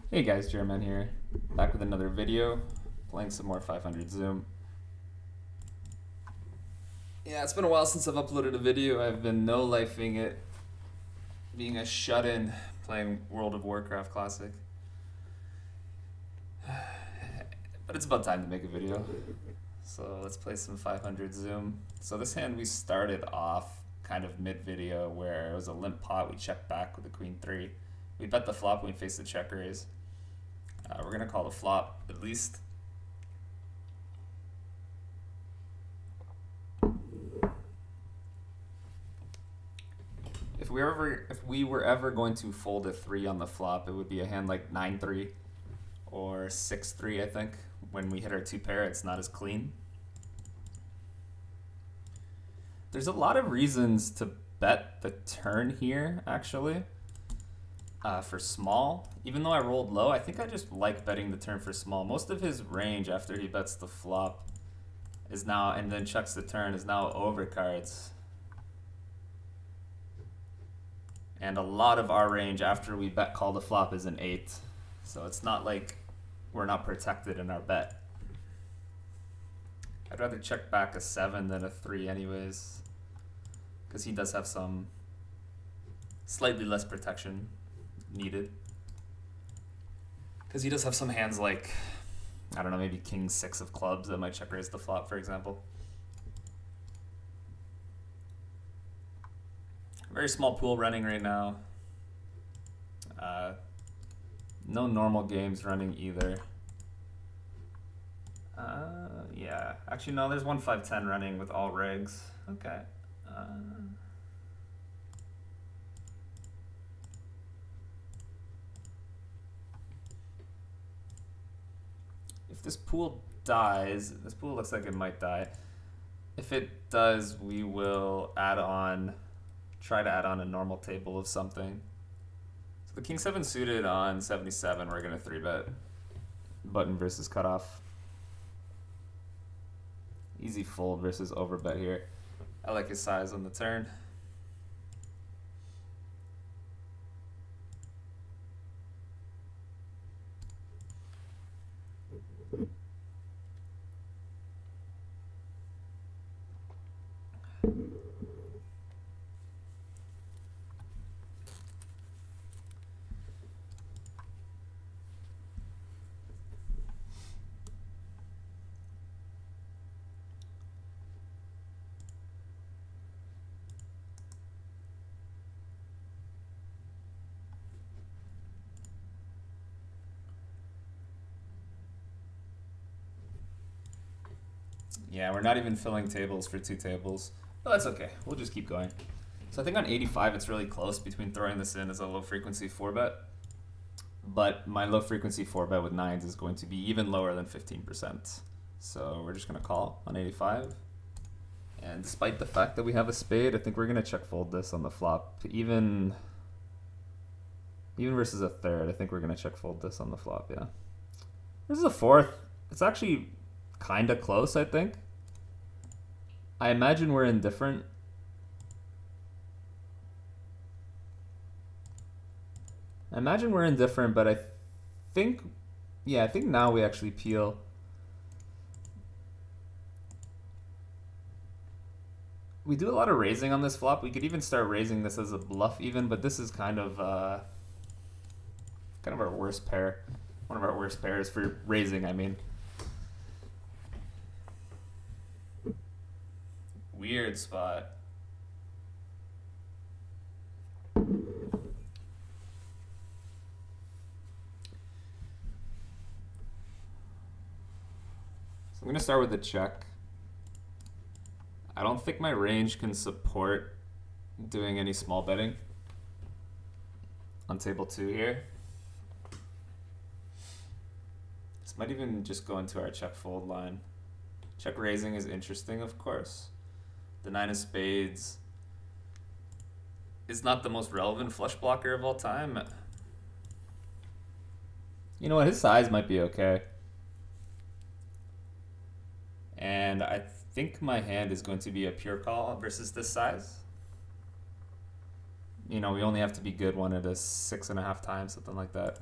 Hey guys, Jarretman here, back with another video, playing some more 500 Zoom. Yeah, it's been a while since I've uploaded a video. I've been no-lifing it, being a shut-in, playing World of Warcraft Classic. But it's about time to make a video. So let's play some 500 Zoom. So this hand we started off kind of mid-video where it was a limp pot. We checked back with the queen 3. We bet the flop when we faced the check raise. We're gonna call the flop at least. If we were ever going to fold a 3 on the flop, it would be a hand like 9-3 or 6-3, I think. When we hit our 2 pair, it's not as clean. There's a lot of reasons to bet the turn here, actually. For small, even though I rolled low, I think I just like betting the turn for small. Most of his range after he bets the flop is now, and then checks the turn, is now overcards. And a lot of our range after we bet call the flop is an 8. So it's not like we're not protected in our bet. I'd rather check back a 7 than a 3 anyways, because he does have some slightly less protection needed. Because he does have some hands like, I don't know, maybe king 6 of clubs that might check raise the flop, for example. Very small pool running right now. No normal games running either. Yeah, actually no, there's 1-5-10 running with all rigs. Okay. If this pool dies, this pool looks like it might die. If it does, we will try to add on a normal table of something. So the king 7 suited on 77, we're gonna 3-bet button versus cutoff. Easy fold versus overbet here. I like his size on the turn. Yeah, we're not even filling tables for 2 tables. But that's okay. We'll just keep going. So I think on 85 it's really close between throwing this in as a low frequency 4-bet. But my low frequency 4-bet with 9s is going to be even lower than 15%. So we're just going to call on 85. And despite the fact that we have a spade, I think we're going to check fold this on the flop. Even versus a third, I think we're going to check fold this on the flop, yeah. This is a 4th. It's actually kind of close, I think. I imagine we're indifferent. But I think, yeah, I think now we actually peel. We do a lot of raising on this flop. We could even start raising this as a bluff even, but this is kind of our worst pair. One of our worst pairs for raising, I mean. Weird spot. So I'm gonna start with the check. I don't think my range can support doing any small betting on table 2 here. This might even just go into our check fold line. Check raising is interesting, of course. The 9 of spades is not the most relevant flush blocker of all time. You know what, his size might be okay. And I think my hand is going to be a pure call versus this size. You know, we only have to be good one at a 6.5 times, something like that.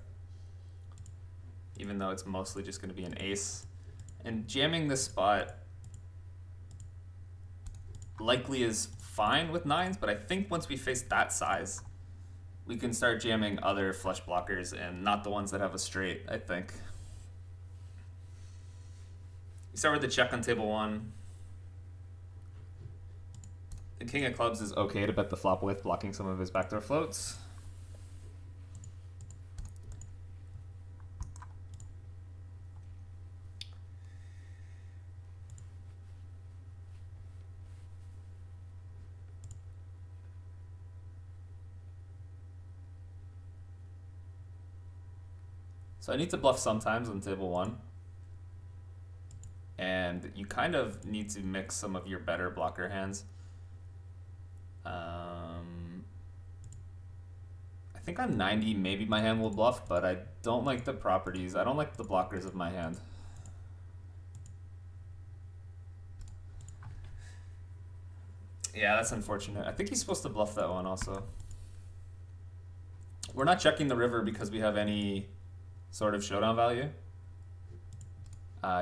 even though it's mostly just going to be an ace. And jamming this spot likely is fine with nines, but I think once we face that size, we can start jamming other flush blockers and not the ones that have a straight, I think. We start with the check on table one. The king of clubs is okay to bet the flop with, blocking some of his backdoor floats. So I need to bluff sometimes on table one. And you kind of need to mix some of your better blocker hands. I think on 90, maybe my hand will bluff, but I don't like the properties. I don't like the blockers of my hand. Yeah, that's unfortunate. I think he's supposed to bluff that one also. We're not checking the river because we have any sort of showdown value.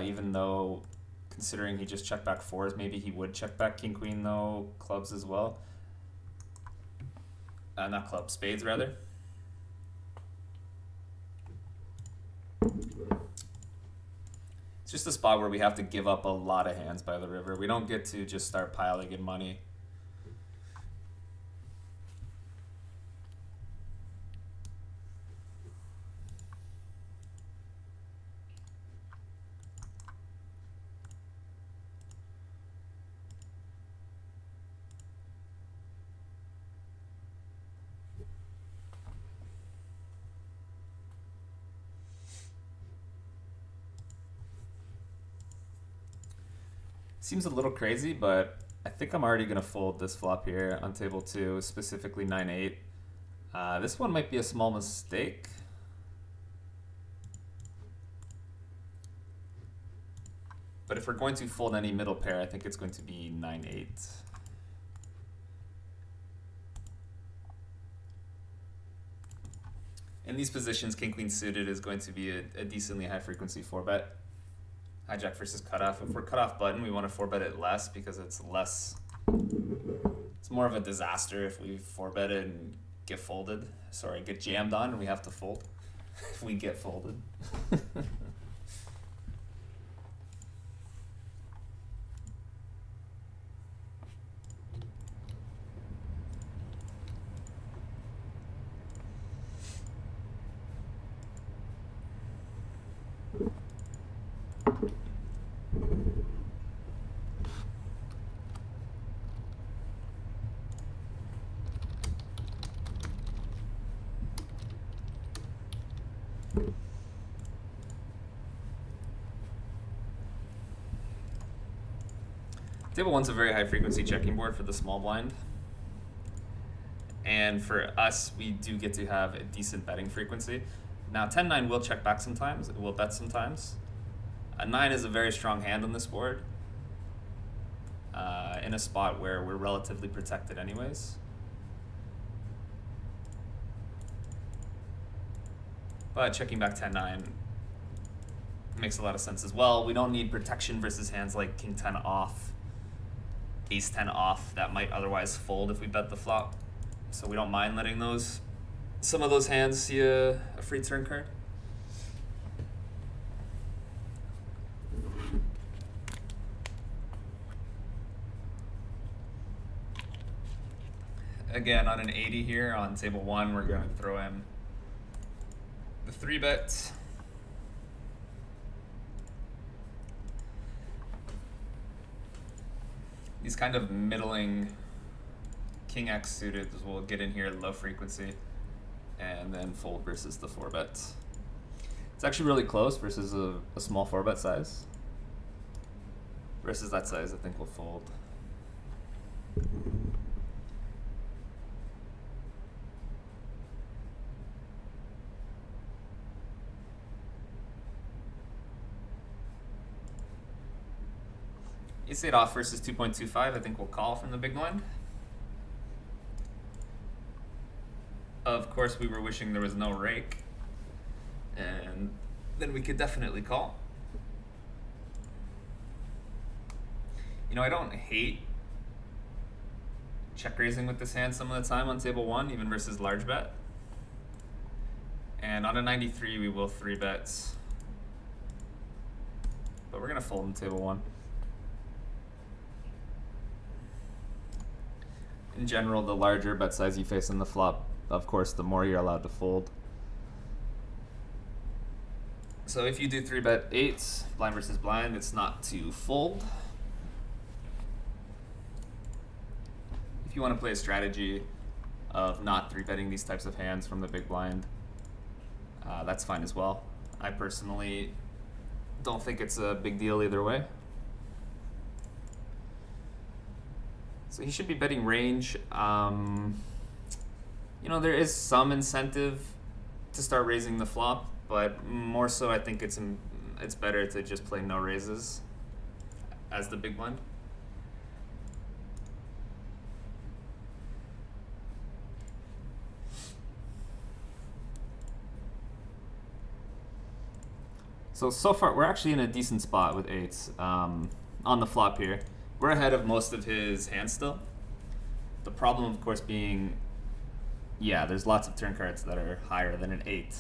Even though, considering he just checked back fours, maybe he would check back king, queen, though, clubs as well. Not clubs, spades rather. It's just a spot where we have to give up a lot of hands by the river. We don't get to just start piling in money. Seems a little crazy, but I think I'm already going to fold this flop here on table two, specifically 9-8. This one might be a small mistake. But if we're going to fold any middle pair, I think it's going to be 9-8. In these positions, king, queen suited is going to be a decently high frequency 4-bet. Hijack versus cutoff. If we're cutoff button, we want to 4-bet it less because it's less. It's more of a disaster if we 4-bet it and get folded. Sorry, get jammed on and we have to fold. If we get folded. Table one's a very high frequency checking board for the small blind. And for us, we do get to have a decent betting frequency. Now 10-9 will check back sometimes, it will bet sometimes. A 9 is a very strong hand on this board. In a spot where we're relatively protected anyways. But checking back 10-9 makes a lot of sense as well. We don't need protection versus hands like king 10 off, ace 10 off that might otherwise fold if we bet the flop. So we don't mind letting some of those hands see a free turn card. Again, on an 80 here on table one, we're going to throw in the 3-bet. These kind of middling king X suited will get in here low frequency and then fold versus the 4-bet. It's actually really close versus a small 4-bet size. Versus that size, I think we'll fold. Ace-8 off versus 2.25, I think we'll call from the big blind. Of course, we were wishing there was no rake. And then we could definitely call. You know, I don't hate check raising with this hand some of the time on table 1, even versus large bet. And on a 93, we will 3-bet. But we're going to fold in table 1. In general, the larger bet size you face in the flop, of course, the more you're allowed to fold. So if you do 3-bet 8s, blind versus blind, it's not to fold. If you want to play a strategy of not 3-betting these types of hands from the big blind, that's fine as well. I personally don't think it's a big deal either way. So he should be betting range. You know, there is some incentive to start raising the flop, but more so I think it's better to just play no raises as the big blind. So far, we're actually in a decent spot with 8s on the flop here. We're ahead of most of his hands still. The problem, of course, being, yeah, there's lots of turn cards that are higher than an 8.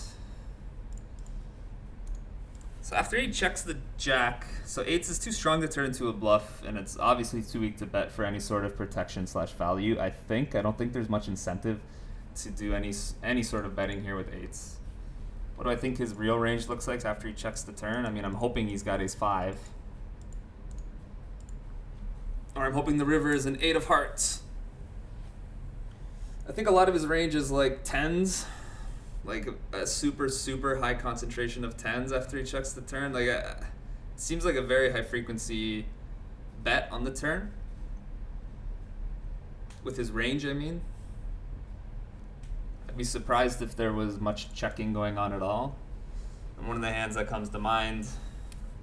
So after he checks the jack, so 8s is too strong to turn into a bluff, and it's obviously too weak to bet for any sort of protection / value, I think. I don't think there's much incentive to do any sort of betting here with 8s. What do I think his real range looks like after he checks the turn? I mean, I'm hoping he's got ace 5. Or I'm hoping the river is an 8 of hearts. I think a lot of his range is like 10s. Like a super, super high concentration of 10s after he checks the turn. Like, it seems like a very high frequency bet on the turn. With his range, I mean. I'd be surprised if there was much checking going on at all. And one of the hands that comes to mind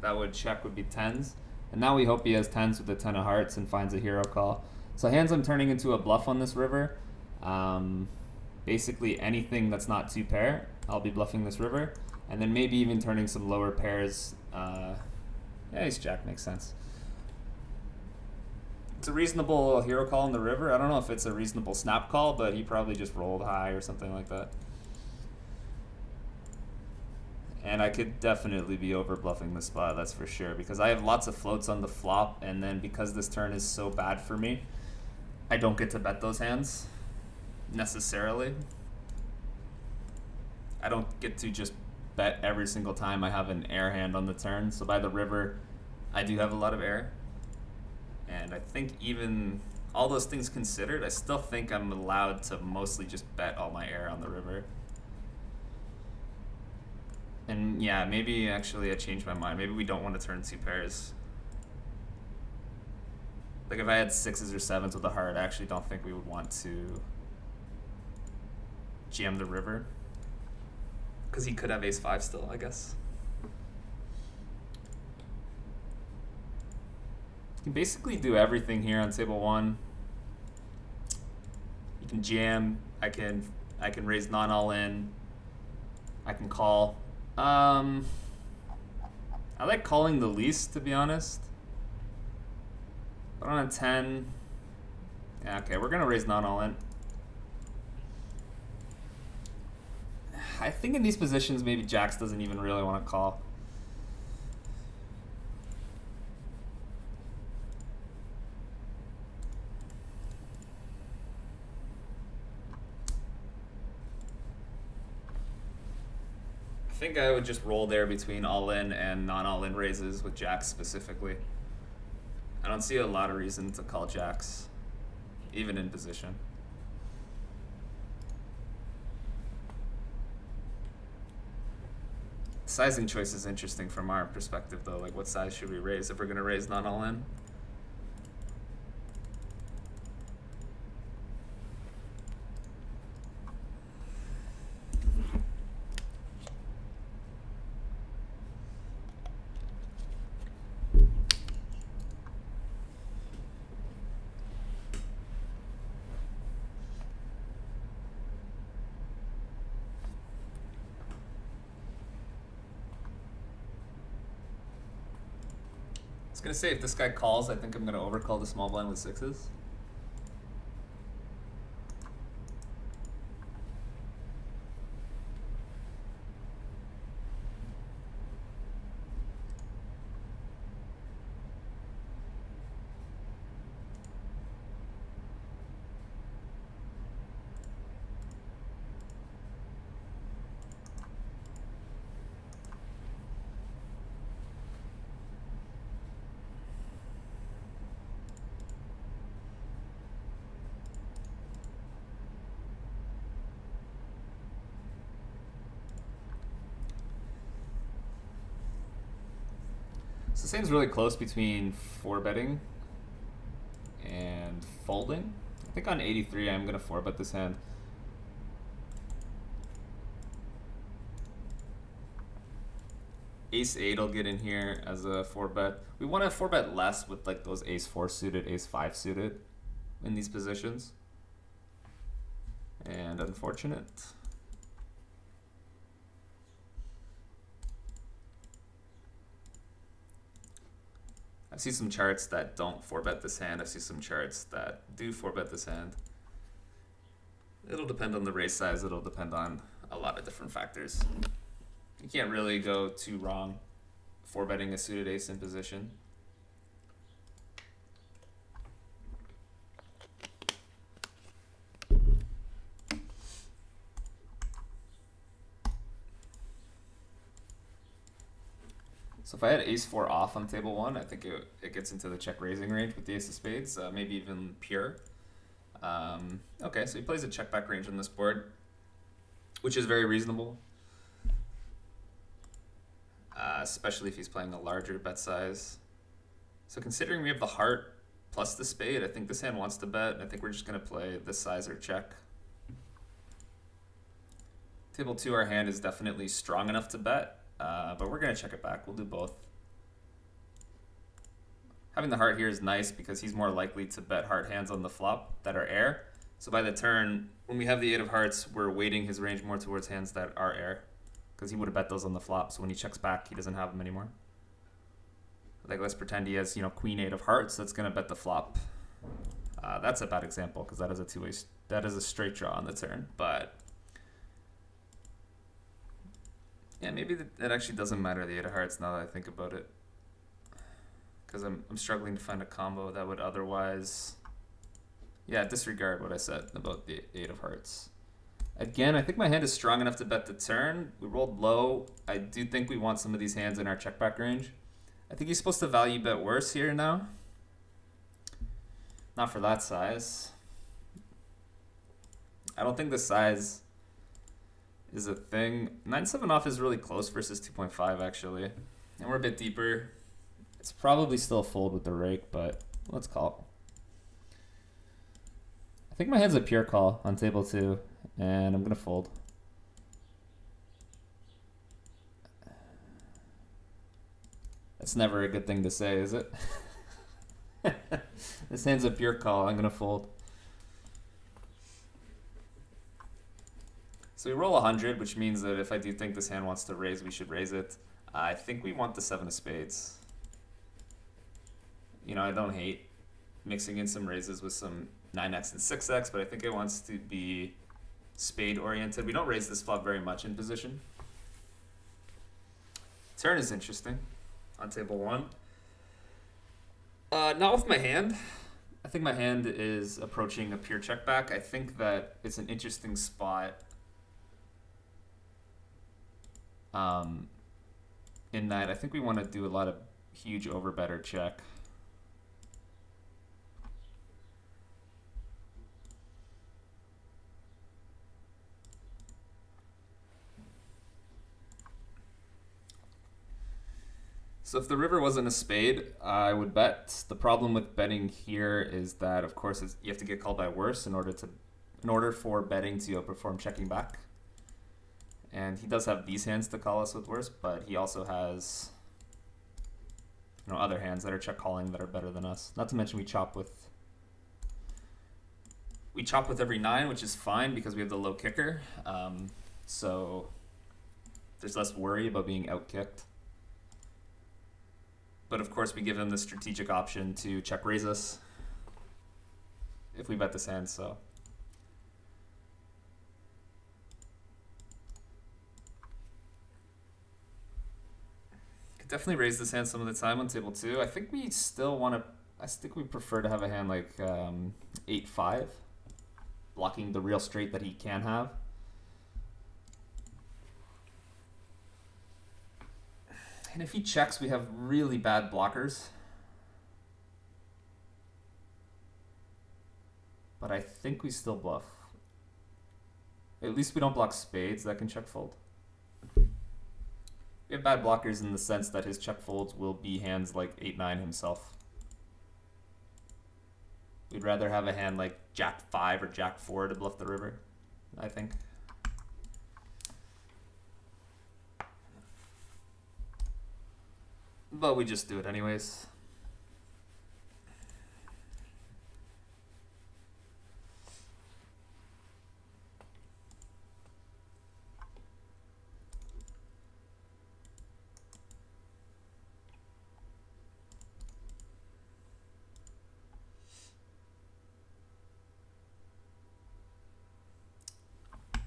that would check would be 10s. And now we hope he has 10s with a 10 of hearts and finds a hero call. So hands I'm turning into a bluff on this river. Basically anything that's not 2-pair, I'll be bluffing this river. And then maybe even turning some lower pairs. Yeah, ace jack makes sense. It's a reasonable hero call in the river. I don't know if it's a reasonable snap call, but he probably just rolled high or something like that. And I could definitely be over bluffing this spot, that's for sure, because I have lots of floats on the flop, and then because this turn is so bad for me, I don't get to bet those hands necessarily. I don't get to just bet every single time I have an air hand on the turn. So by the river, I do have a lot of air. And I think even all those things considered, I still think I'm allowed to mostly just bet all my air on the river. And yeah, maybe actually I changed my mind. Maybe we don't want to turn 2 pairs. Like if I had 6s or 7s with a heart, I actually don't think we would want to jam the river. Because he could have ace 5 still, I guess. You can basically do everything here on table 1. You can jam. I can raise non all in. I can call. I like calling the least, to be honest. But on a 10, yeah, okay, we're gonna raise non all in. I think in these positions, maybe jacks doesn't even really want to call. I think I would just roll there between all-in and non-all-in raises with jacks specifically. I don't see a lot of reason to call jacks, even in position. Sizing choice is interesting from our perspective, though. Like, what size should we raise if we're going to raise non-all-in? was gonna say if this guy calls, I think I'm gonna overcall the small blind with sixes. So this hand's really close between 4-betting and folding. I think on 83 I'm going to 4-bet this hand. Ace-8 will get in here as a 4-bet. We want to 4-bet less with like those ace-4 suited, ace-5 suited in these positions. And unfortunate. I see some charts that don't 4-bet this hand. I see some charts that do 4-bet this hand. It'll depend on the raise size. It'll depend on a lot of different factors. You can't really go too wrong 4-betting a suited ace in position. So if I had ace-4 off on table 1, I think it gets into the check raising range with the ace of spades, maybe even pure. Okay, so he plays a check back range on this board, which is very reasonable, especially if he's playing a larger bet size. So considering we have the heart plus the spade, I think this hand wants to bet. I think we're just going to play this size or check. Table 2, our hand is definitely strong enough to bet. But we're going to check it back. We'll do both. Having the heart here is nice because he's more likely to bet heart hands on the flop that are air. So by the turn, when we have the 8 of hearts, we're weighting his range more towards hands that are air because he would have bet those on the flop. So when he checks back, he doesn't have them anymore. Like let's pretend he has, queen 8 of hearts. That's going to bet the flop. That's a bad example because that is a two-way. That is a straight draw on the turn, but. Yeah, maybe it actually doesn't matter, the 8 of hearts, now that I think about it. Because I'm struggling to find a combo that would otherwise... Yeah, disregard what I said about the 8 of hearts. Again, I think my hand is strong enough to bet the turn. We rolled low. I do think we want some of these hands in our check back range. I think he's supposed to value bet worse here now. Not for that size. I don't think the size... is a thing. 9-7 off is really close versus 2.5 actually. And we're a bit deeper. It's probably still a fold with the rake, but let's call. I think my hand's a pure call on table 2, and I'm gonna fold. That's never a good thing to say, is it? This hand's a pure call, I'm gonna fold. So we roll 100, which means that if I do think this hand wants to raise, we should raise it. I think we want the 7 of spades. I don't hate mixing in some raises with some 9x and 6x, but I think it wants to be spade oriented. We don't raise this flop very much in position. Turn is interesting on table 1. Not with my hand. I think my hand is approaching a pure check back. I think that it's an interesting spot. In that I think we want to do a lot of huge overbet or check. So if the river wasn't a spade, I would bet. The problem with betting here is that, of course, you have to get called by worse in order for betting to outperform checking back. And he does have these hands to call us with worse, but he also has other hands that are check calling that are better than us. Not to mention we chop with every 9, which is fine because we have the low kicker. So there's less worry about being outkicked. But of course we give him the strategic option to check raise us if we bet this hand, so. Could definitely raise this hand some of the time on table 2. I think we still want to, I think we prefer to have a hand like 8-5, blocking the real straight that he can have. And if he checks, we have really bad blockers. But I think we still bluff. At least we don't block spades that can check fold. We have bad blockers in the sense that his check folds will be hands like 8-9 himself. We'd rather have a hand like Jack 5 or Jack 4 to bluff the river, I think. But we just do it anyways.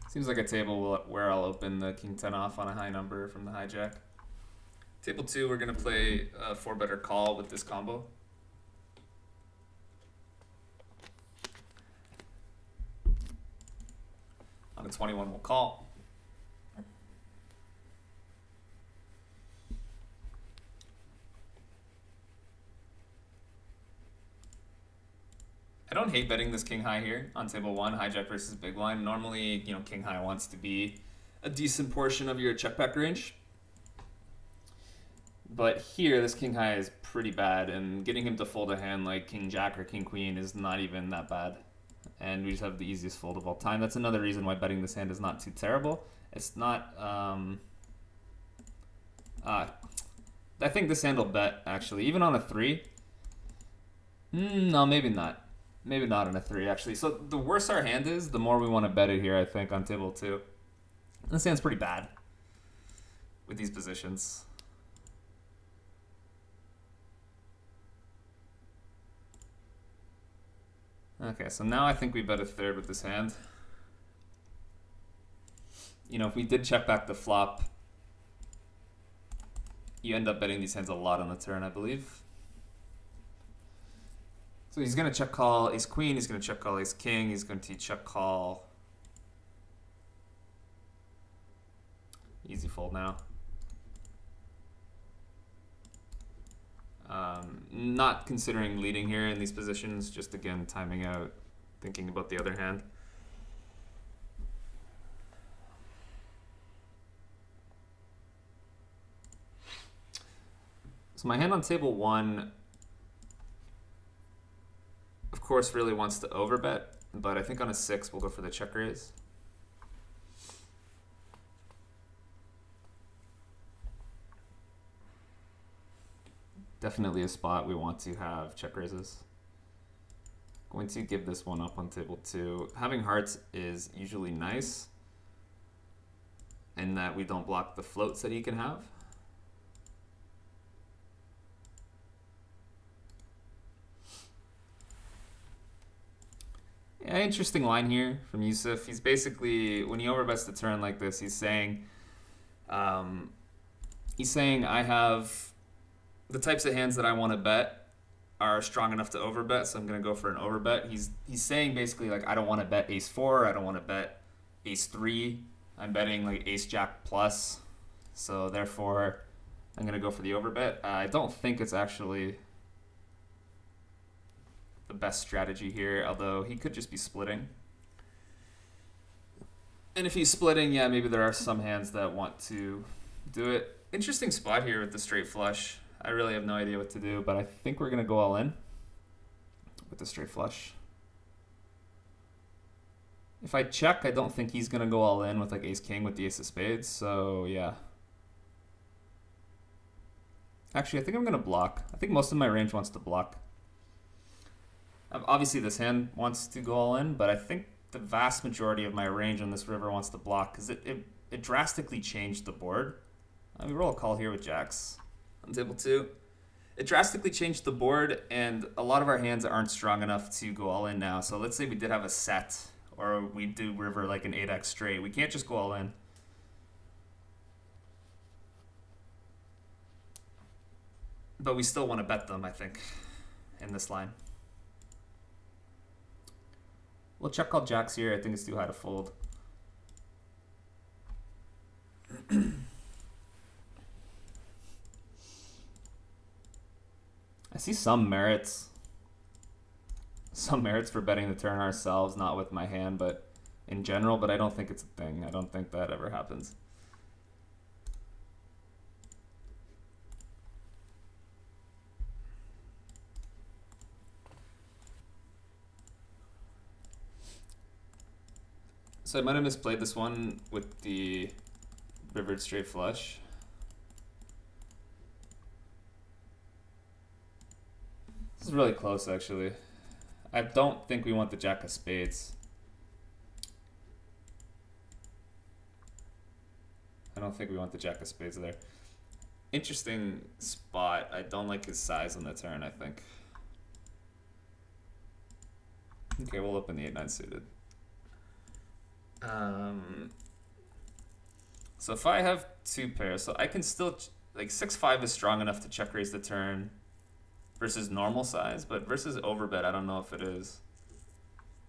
Seems like a table where I'll open the king 10 off on a high number from the hijack. Table 2, we're going to play a 4-better call with this combo. On a 21, we'll call. I don't hate betting this king high here on table 1, hijack versus big blind. Normally, you know, king high wants to be a decent portion of your check back range. But here, this king high is pretty bad, and getting him to fold a hand like king jack or king queen is not even that bad. And we just have the easiest fold of all time. That's another reason why betting this hand is not too terrible. It's not, I think this hand will bet, actually, even on a 3. No, maybe not. Maybe not on a 3, actually. So the worse our hand is, the more we want to bet it here, I think, on table 2. This hand's pretty bad with these positions. Okay, so now I think we bet a 3rd with this hand. You know, if we did check back the flop, you end up betting these hands a lot on the turn, I believe. So he's going to check call ace queen, he's going to check call ace king, he's going to check call. Easy fold now. Not considering leading here in these positions, just again timing out, thinking about the other hand. So my hand on table 1, of course, really wants to overbet, but I think on a 6 we'll go for the check raise. Definitely a spot we want to have check raises. Going to give this one up on table 2. Having hearts is usually nice in that we don't block the floats that he can have. Yeah, interesting line here from Yusuf. He's basically, when he overbets the turn like this, he's saying I have the types of hands that I want to bet are strong enough to overbet, so I'm going to go for an overbet. He's saying basically like I don't want to bet ace 4, I don't want to bet ace 3. I'm betting like ace jack plus, so therefore I'm going to go for the overbet. I don't think it's actually the best strategy here, although he could just be splitting. And if he's splitting, yeah, maybe there are some hands that want to do it. Interesting spot here with the straight flush. I really have no idea what to do, but I think we're going to go all in with the straight flush. If I check, I don't think he's going to go all in with like ace king with the ace of spades, so yeah. Actually, I think I'm going to block. I think most of my range wants to block. Obviously, this hand wants to go all in, but I think the vast majority of my range on this river wants to block because it drastically changed the board. We roll a call here with jacks on table 2. it drastically changed the board, and a lot of our hands aren't strong enough to go all in now. So let's say we did have a set, or we do river like an 8x straight. We can't just go all in. But we still want to bet them, I think, in this line. We'll check call jacks here. I think it's too high to fold. I see some merits. Some merits for betting the turn ourselves, not with my hand, but in general, but I don't think it's a thing. I don't think that ever happens. So I might have misplayed this one with the rivered straight flush. This is really close, actually. I don't think we want the jack of spades. I don't think we want the jack of spades there. Interesting spot. I don't like his size on the turn, I think. Okay, we'll open the 8-9 suited. So if I have two pairs, so I can still, like 6-5 is strong enough to check raise the turn versus normal size, but versus overbet, I don't know if it is.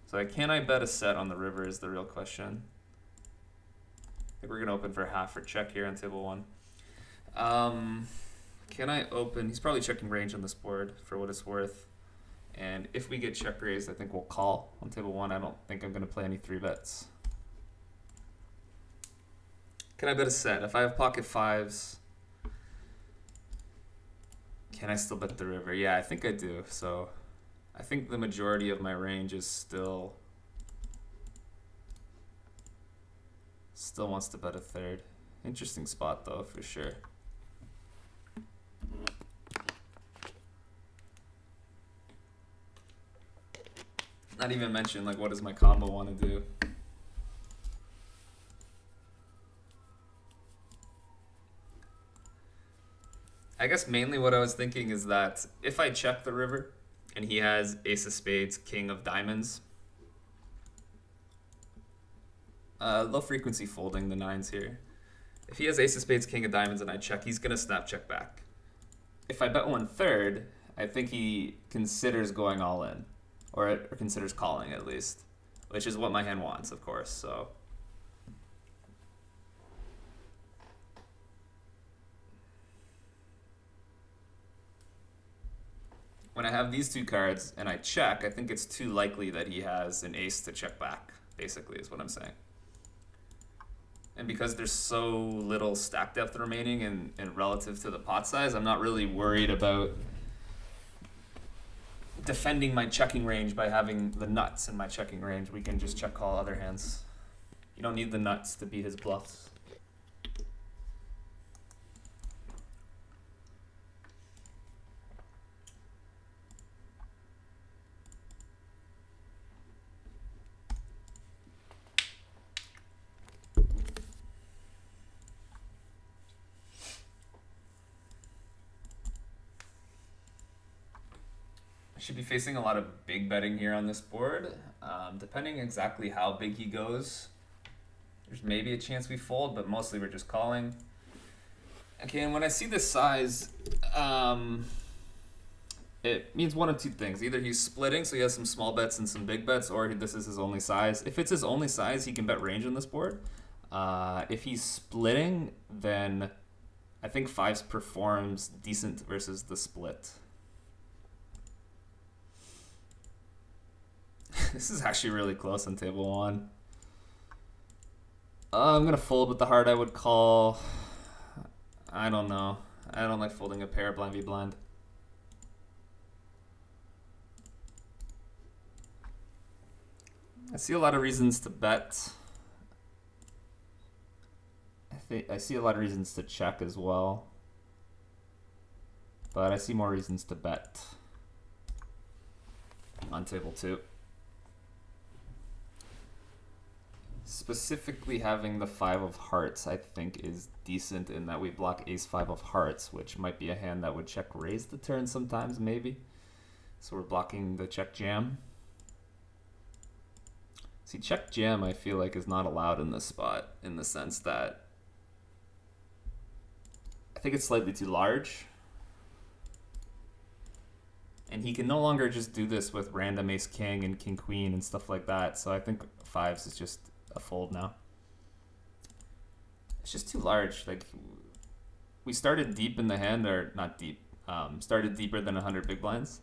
So can I bet a set on the river is the real question. I think we're gonna open for half or check here on table one. Can I open? He's probably checking range on this board for what it's worth. And if we get check raised, I think we'll call on table one. I don't think I'm gonna play any 3-bets. Can I bet a set? If I have pocket fives, can I still bet the river? Yeah, I think I do. So I think the majority of my range is still wants to bet a third. Interesting spot though, for sure. Not even mention like what does my combo want to do? I guess mainly what I was thinking is that if I check the river and he has ace of spades, king of diamonds, low frequency folding the nines here. If he has ace of spades, king of diamonds, and I check, he's gonna snap check back. If I bet 1/3, I think he considers going all in, or considers calling at least, which is what my hand wants, of course. So. When I have these two cards and I check, I think it's too likely that he has an ace to check back, basically, is what I'm saying. And because there's so little stack depth remaining and relative to the pot size, I'm not really worried about defending my checking range by having the nuts in my checking range. We can just check call other hands. You don't need the nuts to beat his bluffs. Should be facing a lot of big betting here on this board. Depending exactly how big he goes, there's maybe a chance we fold, but mostly we're just calling. Okay, and when I see this size, it means one of two things. Either he's splitting, so he has some small bets and some big bets, or this is his only size. If it's his only size, he can bet range on this board. If he's splitting, then I think fives performs decent versus the split. This is actually really close on table one. I'm going to fold with the heart. I would call. I don't know. I don't like folding a pair blind v blind. I see a lot of reasons to bet. I see a lot of reasons to check as well. But I see more reasons to bet on table two. Specifically having the 5 of hearts, I think, is decent in that we block ace 5 of hearts, which might be a hand that would check raise the turn sometimes, maybe. So we're blocking the check jam. See, check jam I feel like is not allowed in this spot, in the sense that I think it's slightly too large. And he can no longer just do this with random ace king and king queen and stuff like that. So I think 5s is just a fold now. It's just too large. Like, we started deep in the hand, or not deep, started deeper than 100 big blinds.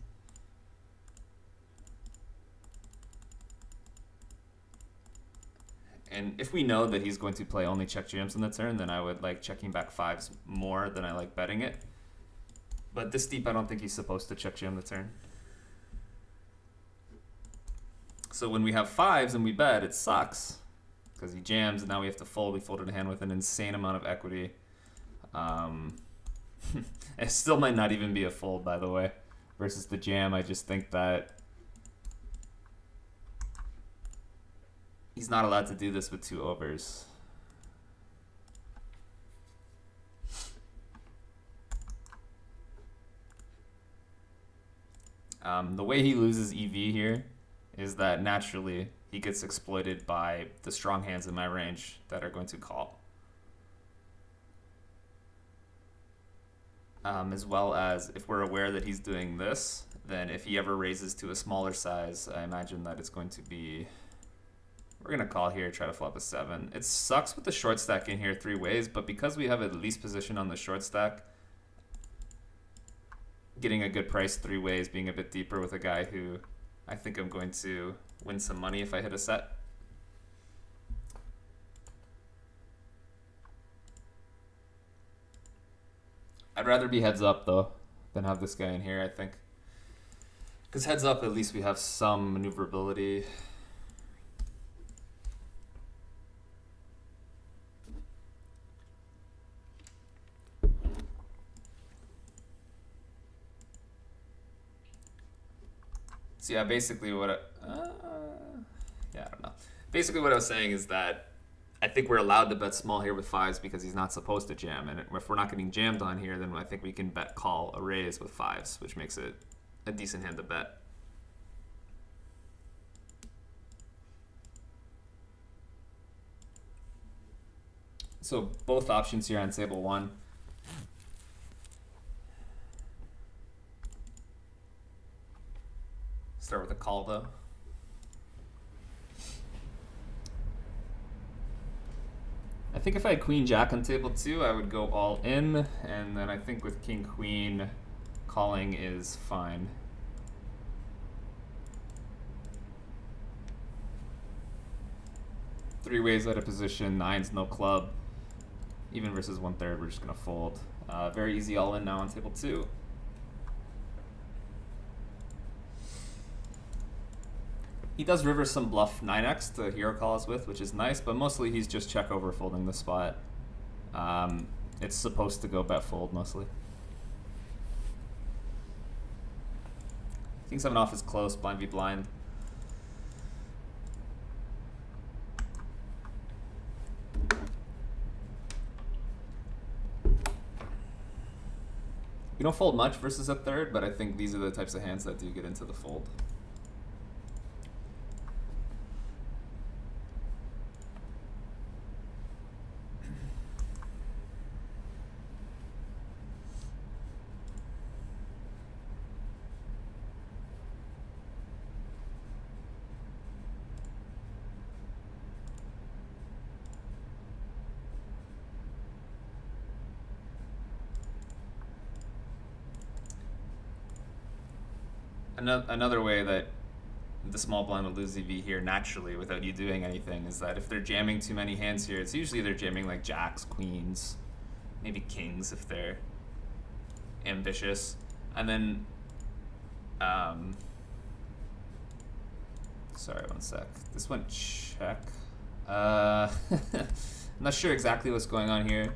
And if we know that he's going to play only check jams on the turn, then I would like checking back 5s more than I like betting it. But this deep, I don't think he's supposed to check jam the turn. So when we have 5s and we bet, it sucks. Because he jams and now we have to fold. We folded a hand with an insane amount of equity. It still might not even be a fold, by the way. Versus the jam, I just think that he's not allowed to do this with 2 overs. The way he loses EV here is that naturally he gets exploited by the strong hands in my range that are going to call. As well as if we're aware that he's doing this, then if he ever raises to a smaller size, I imagine that it's going to be... We're going to call here, try to flop a 7. It sucks with the short stack in here 3 ways, but because we have at least position on the short stack, getting a good price 3 ways, being a bit deeper with a guy who I think I'm going to win some money if I hit a set. I'd rather be heads up though than have this guy in here, I think. Because heads up, at least we have some maneuverability. So yeah, basically what I don't know. Basically what I was saying is that I think we're allowed to bet small here with 5s because he's not supposed to jam. And if we're not getting jammed on here, then I think we can bet call a raise with 5s, which makes it a decent hand to bet. So both options here on table 1. Start with a call though. I think if I had queen jack on table 2, I would go all in, and then I think with king queen, calling is fine. Three ways out of position, 9's no club. Even versus 1/3, we're just gonna fold. Very easy all in now on table 2. He does river some bluff 9x to hero calls with, which is nice, but mostly he's just check over folding the spot. It's supposed to go bet fold mostly. King 7 off is close, blind v blind. You don't fold much versus a 3rd, but I think these are the types of hands that do get into the fold. Another way that the small blind would lose EV here naturally without you doing anything is that if they're jamming too many hands here, it's usually they're jamming like jacks, queens, maybe kings if they're ambitious. And then, sorry, one sec. This went check. I'm not sure exactly what's going on here.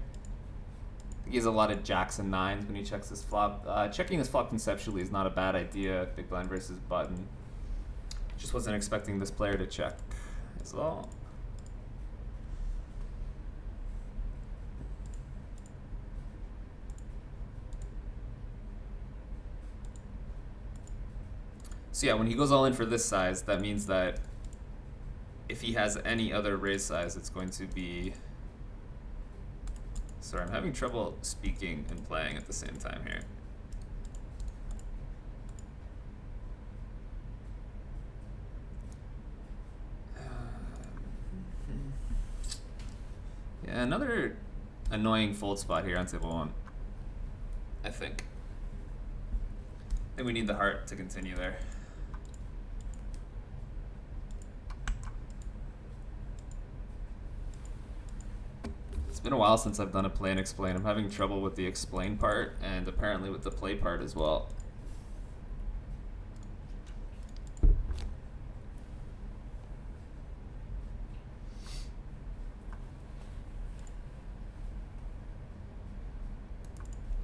He has a lot of jacks and 9s when he checks this flop. Checking this flop conceptually is not a bad idea, big blind versus button. Just wasn't expecting this player to check as well. So yeah, when he goes all in for this size, that means that if he has any other raise size, it's going to be... Sorry, I'm having trouble speaking and playing at the same time here. Yeah, another annoying fold spot here on table 1, I think. I think we need the heart to continue there. It's been a while since I've done a play and explain. I'm having trouble with the explain part and apparently with the play part as well.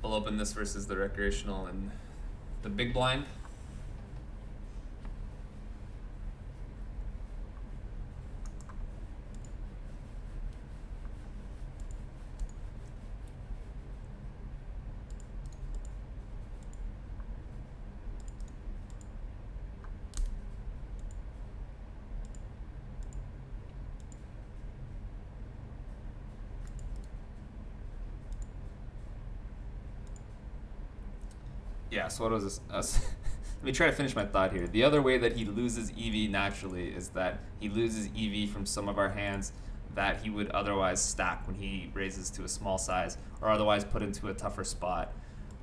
I'll open this versus the recreational and the big blind. Yeah, so what was this? Let me try to finish my thought here. The other way that he loses EV naturally is that he loses EV from some of our hands that he would otherwise stack when he raises to a small size or otherwise put into a tougher spot.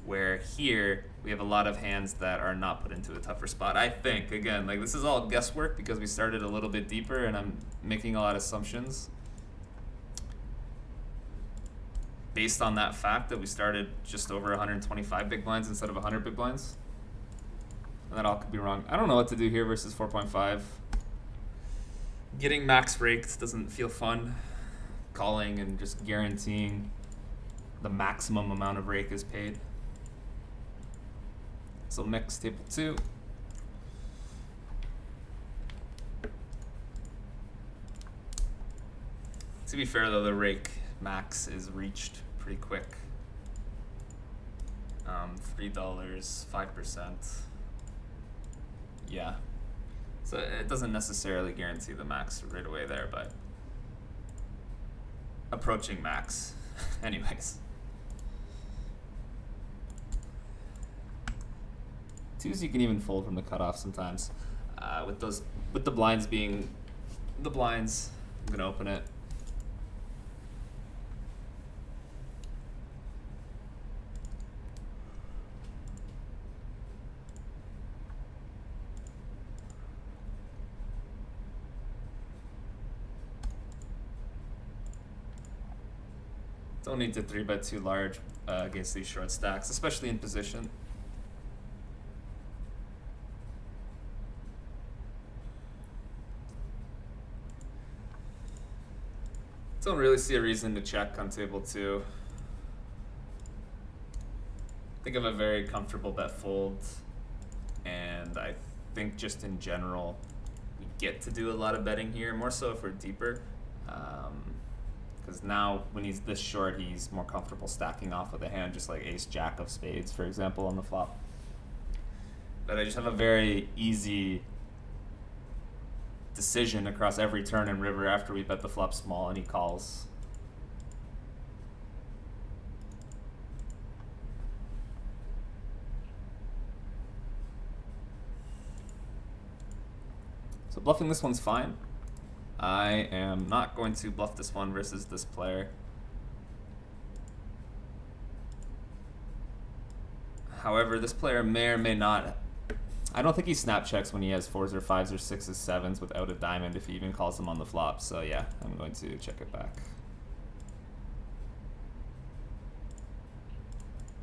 Where here, we have a lot of hands that are not put into a tougher spot. I think, again, like this is all guesswork because we started a little bit deeper and I'm making a lot of assumptions based on that fact that we started just over 125 big blinds instead of 100 big blinds. And that all could be wrong. I don't know what to do here versus 4.5. Getting max raked doesn't feel fun. Calling and just guaranteeing the maximum amount of rake is paid. So mix table 2. To be fair though, the rake max is reached pretty quick. $3, 5%. Yeah. So it doesn't necessarily guarantee the max right away there, but approaching max. Anyways. 2s you can even fold from the cutoff sometimes. With the blinds being the blinds, I'm gonna open it. Don't need to 3-bet too large against these short stacks, especially in position. Don't really see a reason to check on table 2. I think I have a very comfortable bet fold, and I think just in general we get to do a lot of betting here, more so if we're deeper. Because now when he's this short, he's more comfortable stacking off with a hand just like ace-jack of spades, for example, on the flop. But I just have a very easy decision across every turn and river after we bet the flop small and he calls. So bluffing this one's fine. I am not going to bluff this one versus this player. However, this player may or may not. I don't think he snap checks when he has 4s or 5s or 6s, 7s without a diamond if he even calls them on the flop. So yeah, I'm going to check it back.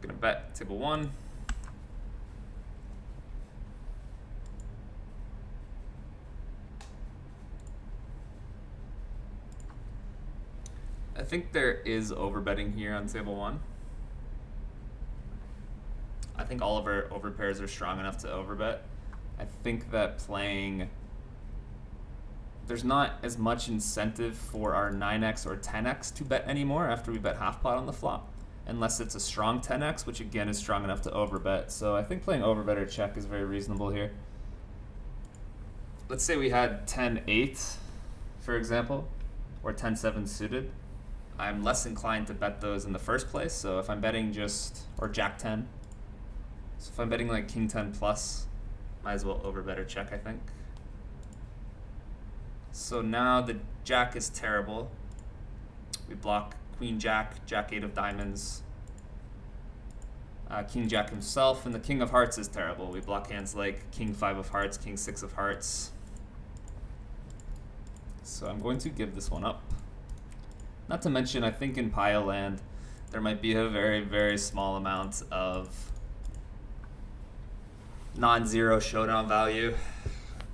Gonna bet table 1. I think there is overbetting here on table 1. I think all of our overpairs are strong enough to overbet. I think that playing, there's not as much incentive for our 9x or 10x to bet anymore after we bet half pot on the flop, unless it's a strong 10x, which again is strong enough to overbet. So I think playing overbet or check is very reasonable here. let's say we had 10-8, for example, or 10-7 suited. I'm less inclined to bet those in the first place. So if I'm betting or Jack 10. So if I'm betting like King 10 plus, might as well overbet or check, I think. So now the Jack is terrible. We block Queen Jack, Jack 8 of diamonds, King Jack himself, and the King of Hearts is terrible. We block hands like King 5 of Hearts, King 6 of Hearts. So I'm going to give this one up. Not to mention, I think in pile land, there might be a very, very small amount of non-zero showdown value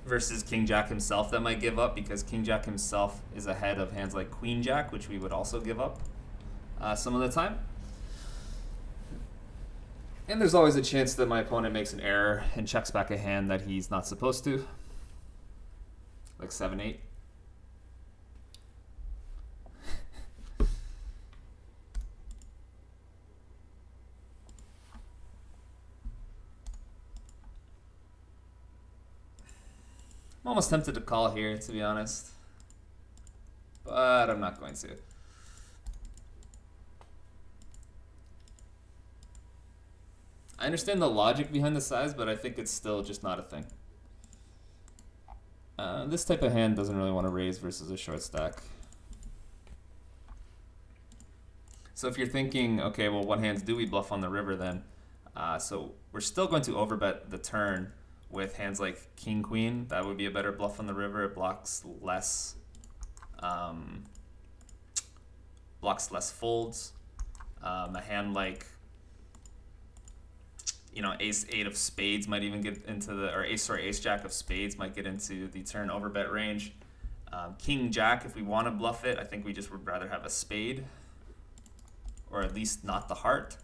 versus King Jack himself that might give up, because King Jack himself is ahead of hands like Queen Jack, which we would also give up some of the time. And there's always a chance that my opponent makes an error and checks back a hand that he's not supposed to, like 7-8. I'm almost tempted to call here, to be honest, but I'm not going to. I understand the logic behind the size, but I think it's still just not a thing. This type of hand doesn't really want to raise versus a short stack. So if you're thinking, okay, well, what hands do we bluff on the river then? So we're still going to overbet the turn with hands like King Queen. That would be a better bluff on the river. It blocks less folds. A hand like, Ace 8 of spades might even get into Ace Jack of spades might get into the turn overbet range. King Jack, if we want to bluff it, I think we just would rather have a spade, or at least not the heart.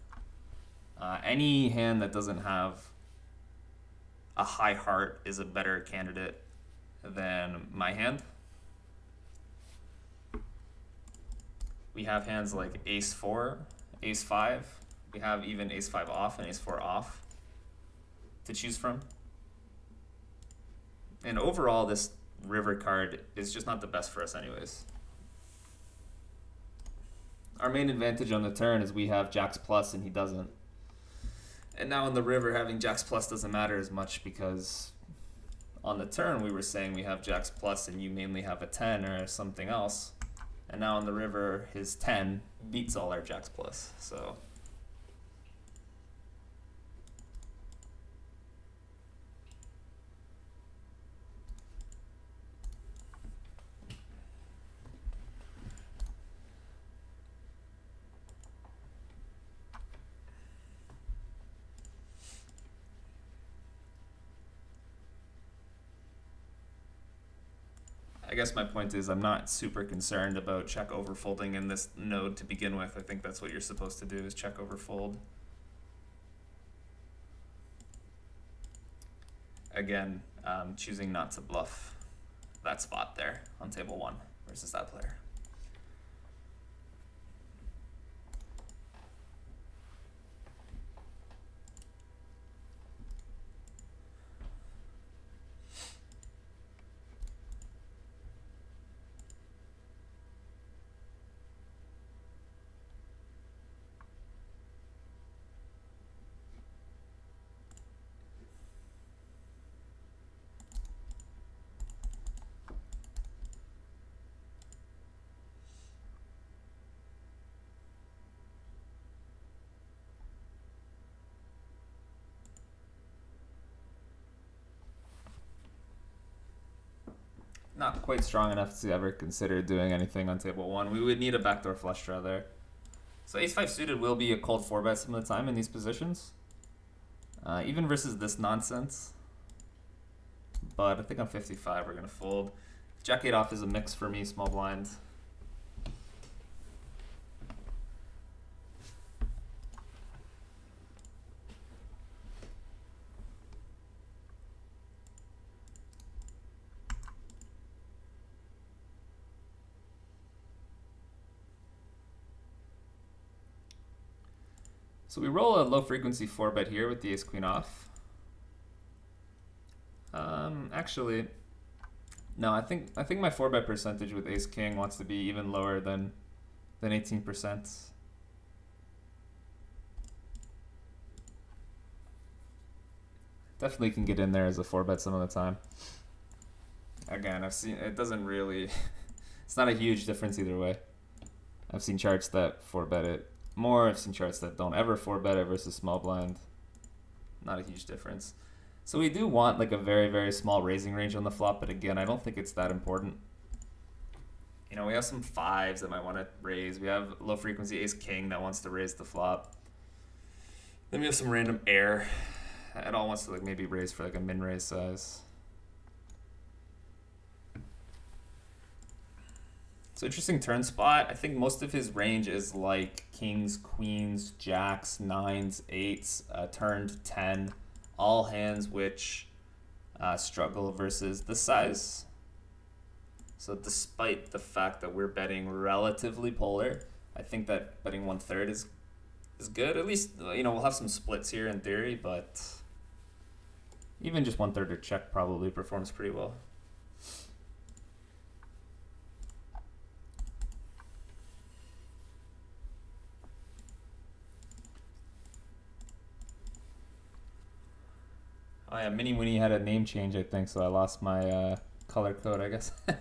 Any hand that doesn't have a high heart is a better candidate than my hand. We have hands like Ace 4, Ace 5. We have even Ace 5 off and Ace 4 off to choose from. And overall, this river card is just not the best for us anyways. Our main advantage on the turn is we have Jacks plus and he doesn't. And now on the river, having Jacks plus doesn't matter as much, because on the turn we were saying we have Jacks plus and you mainly have a 10 or something else. And now on the river, his 10 beats all our Jacks plus. So I guess my point is I'm not super concerned about check overfolding in this node to begin with. I think that's what you're supposed to do, is check overfold. Again, choosing not to bluff that spot there on table 1 versus that player. Not quite strong enough to ever consider doing anything on table 1. We would need a backdoor flush draw there. So Ace 5 suited will be a cold 4-bet some of the time in these positions, even versus this nonsense. But I think on 55 we're going to fold. Jack 8 off is a mix for me, small blind. So we roll a low frequency 4-bet here with the Ace Queen off. Actually, No, I think my 4-bet percentage with Ace King wants to be even lower than 18%. Definitely can get in there as a 4-bet some of the time. Again, I've seen it doesn't really. It's not a huge difference either way. I've seen charts that 4-bet it more. I've seen charts that don't ever 4-bet it versus small blind. Not a huge difference. So we do want like a very, very small raising range on the flop, but again, I don't think it's that important. You know, we have some 5s that might want to raise. We have low frequency Ace King that wants to raise the flop. Then we have some random air. It all wants to like maybe raise for like a min raise size. So interesting turn spot. I think most of his range is like kings, queens, jacks, 9s, 8s, turned 10, all hands which struggle versus the size. So despite the fact that we're betting relatively polar, I think that betting 1/3 is good. At least, you know, we'll have some splits here in theory, but even just 1/3 or check probably performs pretty well. Oh yeah, Mini Winnie had a name change, I think, so I lost my color code, I guess. You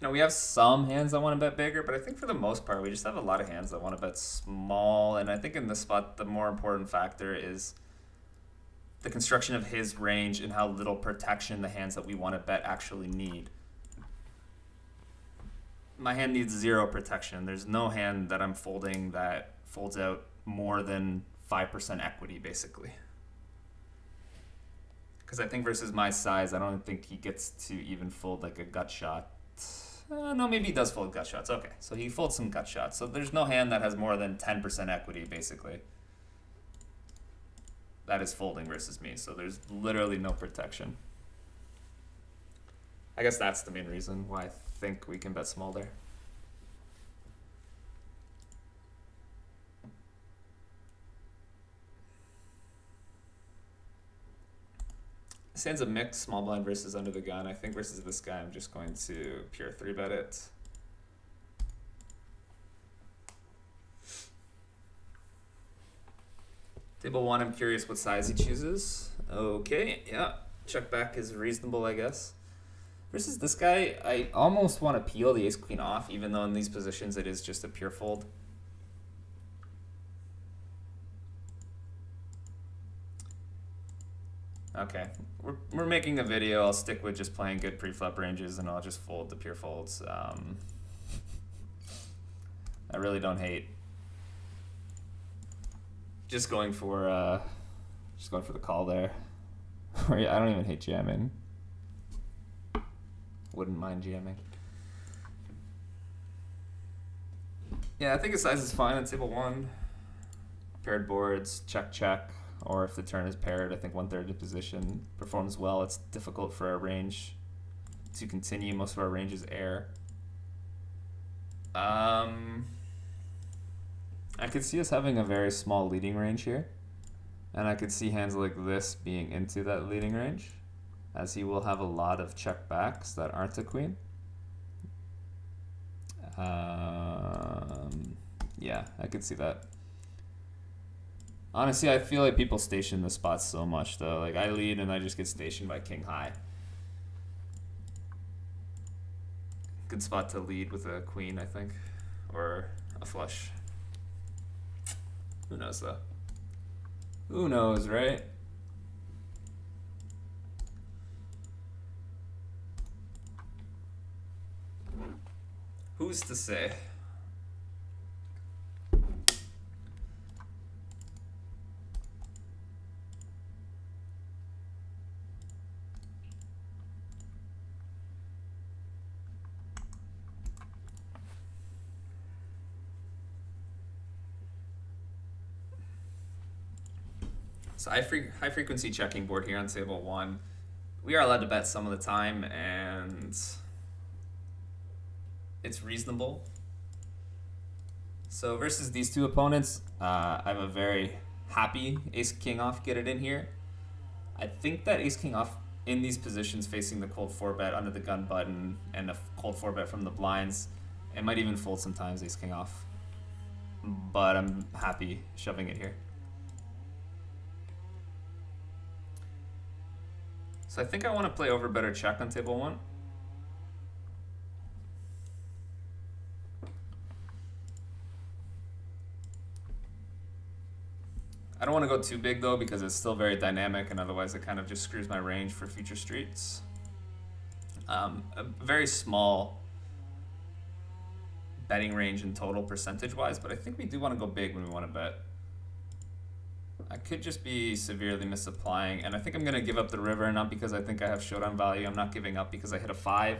know, we have some hands that want to bet bigger, but I think for the most part, we just have a lot of hands that want to bet small. And I think in this spot, the more important factor is the construction of his range and how little protection the hands that we want to bet actually need. My hand needs 0 protection. There's no hand that I'm folding that folds out more than 5% equity, basically. Because I think versus my size, I don't think he gets to even fold like a gut shot. No, maybe he does fold gut shots. Okay, so he folds some gut shots. So there's no hand that has more than 10% equity, basically. That is folding versus me. So there's literally no protection. I guess that's the main reason why I think we can bet small there. This hand's a mix, small blind versus under the gun. I think versus this guy, I'm just going to pure 3-bet it. Table 1, I'm curious what size he chooses. Okay, yeah, check back is reasonable, I guess. Versus this guy, I almost want to peel the ace queen off, even though in these positions it is just a pure fold. Okay, we're making a video. I'll stick with just playing good pre-flop ranges, and I'll just fold the pure folds. I really don't hate just going for the call there. I don't even hate jamming. Wouldn't mind jamming. Yeah, I think his size is fine on table 1. Paired boards, check, check. Or if the turn is paired, I think 1/3 of position performs well. It's difficult for our range to continue. Most of our range is air. I could see us having a very small leading range here. And I could see hands like this being into that leading range, as he will have a lot of check backs that aren't a queen. Yeah, I could see that. Honestly, I feel like people station the spots so much, though. Like, I lead and I just get stationed by king high. Good spot to lead with a queen, I think. Or a flush. Who knows, though? Who knows, right? Who's to say? So high frequency checking board here on table 1. We are allowed to bet some of the time, and it's reasonable. So versus these two opponents, I have a very happy ace king off, get it in here. I think that ace king off in these positions facing the cold 4-bet under the gun button and a cold 4-bet from the blinds, it might even fold sometimes ace king off. But I'm happy shoving it here. So I think I want to play overbet or check on table 1. I don't want to go too big though because it's still very dynamic and otherwise it kind of just screws my range for future streets. A very small betting range in total percentage wise, but I think we do want to go big when we want to bet. I could just be severely misapplying, and I think I'm going to give up the river, not because I think I have showdown value. I'm not giving up because I hit a 5.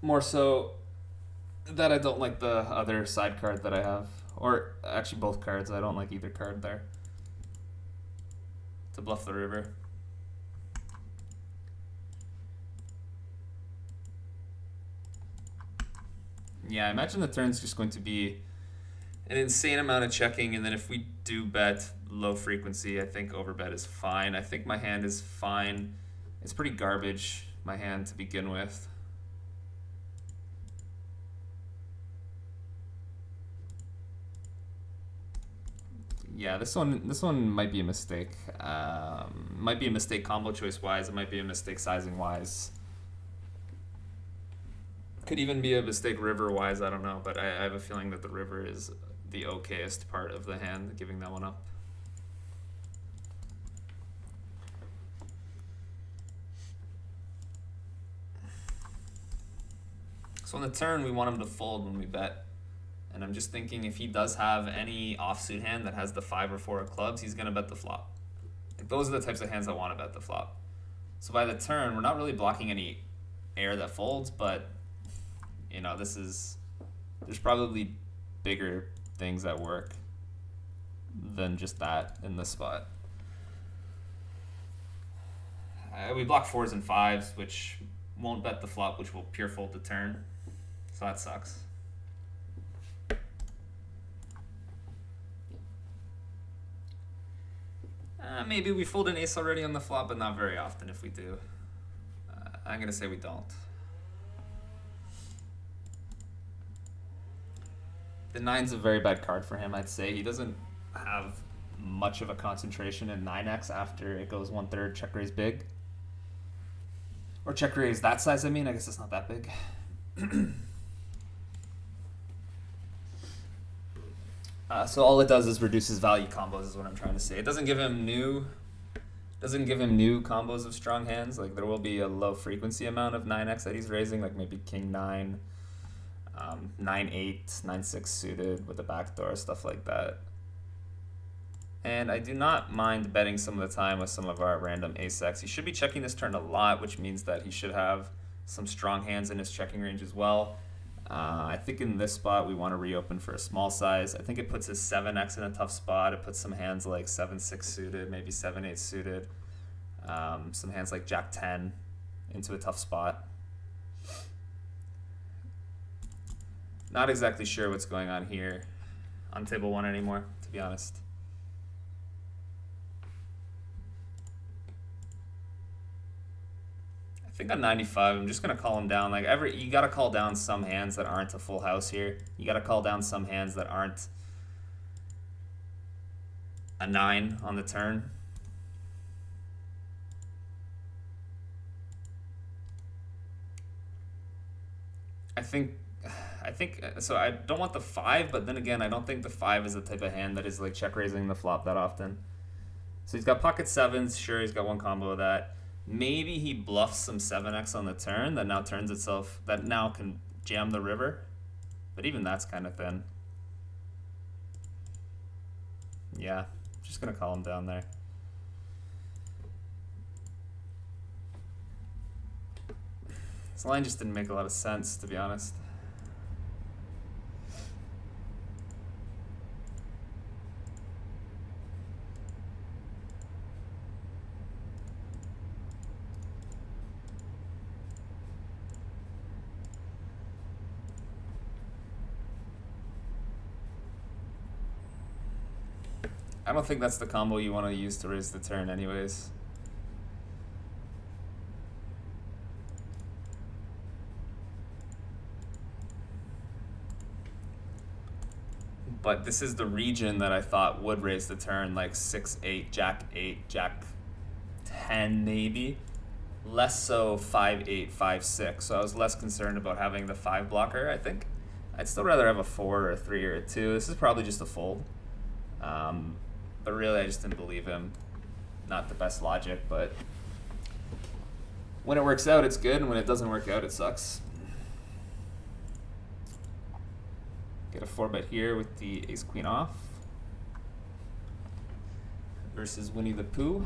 More so that I don't like the other side card that I have. Or actually both cards. I don't like either card there. To bluff the river. Yeah, I imagine the turn's just going to be an insane amount of checking, and then if we do bet low frequency, I think overbet is fine. I think my hand is fine. It's pretty garbage, my hand, to begin with. Yeah, this one might be a mistake. Might be a mistake combo choice wise. It might be a mistake sizing wise. Could even be a mistake river wise. I don't know, but I have a feeling that the river is the okayest part of the hand, giving that one up. So on the turn, we want him to fold when we bet. And I'm just thinking if he does have any offsuit hand that has the 5 or 4 of clubs, he's going to bet the flop. Like, those are the types of hands I want to bet the flop. So by the turn, we're not really blocking any air that folds, but, you know, there's probably bigger things at work than just that in this spot. We block 4s and 5s, which won't bet the flop, which will pure fold the turn. So that sucks. Maybe we fold an ace already on the flop, but not very often if we do. I'm going to say we don't. The 9's a very bad card for him, I'd say. He doesn't have much of a concentration in 9x after it goes 1/3 check raise big. Or check raise that size, I mean. I guess it's not that big. So all it does is reduces value combos is what I'm trying to say. It doesn't give him new combos of strong hands. Like there will be a low frequency amount of 9x that he's raising, like maybe king 9, 9-8, 9-6 suited with a backdoor, stuff like that. And I do not mind betting some of the time with some of our random ace-x. He should be checking this turn a lot, which means that he should have some strong hands in his checking range as well. I think in this spot we want to reopen for a small size. I think it puts his 7x in a tough spot. It puts some hands like 7-6 suited, maybe 7-8 suited. Some hands like Jack-10 into a tough spot. Not exactly sure what's going on here on table 1 anymore, to be honest. I think on 95, I'm just going to call him down. Like you got to call down some hands that aren't a full house here. You got to call down some hands that aren't a 9 on the turn. I think so. I don't want the 5, but then again, I don't think the 5 is the type of hand that is like check raising the flop that often. So he's got pocket 7s. Sure, he's got one combo of that. Maybe he bluffs some 7x on the turn that now that now can jam the river. But even that's kind of thin. Yeah, just going to call him down there. This line just didn't make a lot of sense, to be honest. I don't think that's the combo you want to use to raise the turn anyways. But this is the region that I thought would raise the turn, like 6-8, Jack 10 maybe. Less so 5-8, 5-6. So I was less concerned about having the 5 blocker, I think. I'd still rather have a 4 or a 3 or a 2. This is probably just a fold. But really, I just didn't believe him. Not the best logic, but when it works out, it's good, and when it doesn't work out, it sucks. Get a 4-bet here with the ace-queen off versus Winnie the Pooh.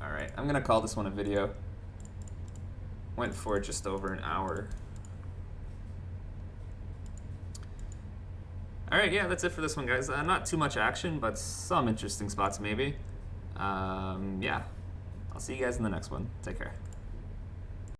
Alright, I'm gonna call this one a video. Went for just over an hour. Alright, yeah, that's it for this one, guys. Not too much action, but some interesting spots maybe. Yeah, I'll see you guys in the next one. Take care.